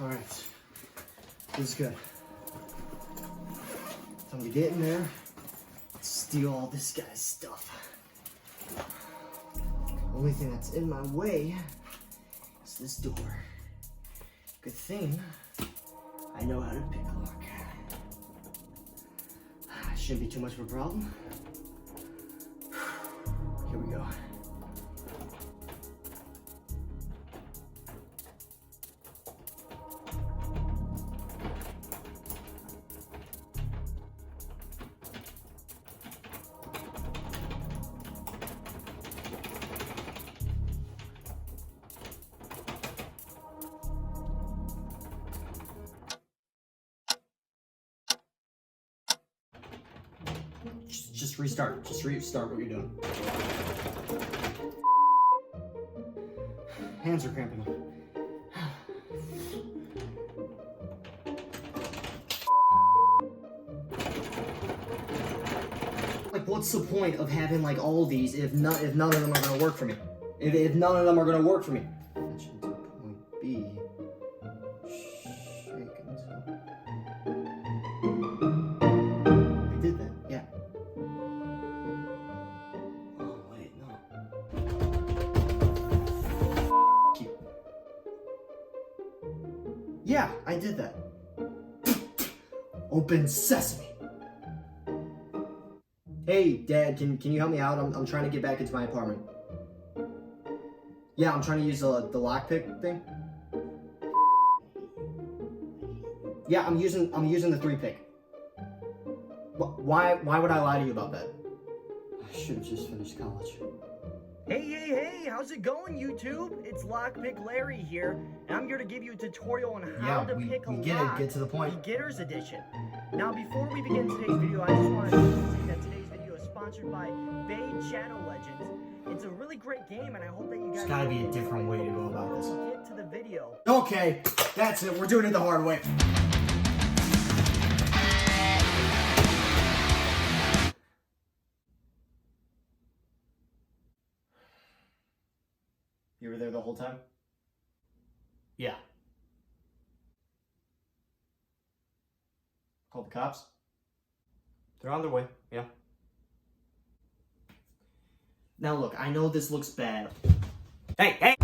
Alright. This is good. Time to get in there, steal all this guy's stuff. Only thing that's in my way is this door. Good thing I know how to pick a lock. Shouldn't be too much of a problem. Here we go. Just restart. Just restart what you're doing. Hands are cramping. Like, what's the point of having like all these if none of them are gonna work for me? If none of them are gonna work for me. Attention to point B. Shake until. I did that. Yeah. Oh wait, no. Yeah, I did that. Open sesame. Hey, Dad, can you help me out? I'm trying to get back into my apartment. Yeah, I'm trying to use the lockpick thing. Yeah, I'm using the 3-pick. Why would I lie to you about that? I should have just finished college. Hey, how's it going, YouTube? It's Lockpick Larry here, and I'm here to give you a tutorial on how to pick a lock. Get to the point. Beginner's Edition. Now, before we begin today's video, I just want to say that today's video is sponsored by Bay Shadow Legends. It's a really great game, and I hope that you guys... There's gotta be a different way to go about this. Get to the video. Okay, that's it. We're doing it the hard way. You were there the whole time? Yeah. Called the cops? They're on their way, yeah. Now look, I know this looks bad. Hey!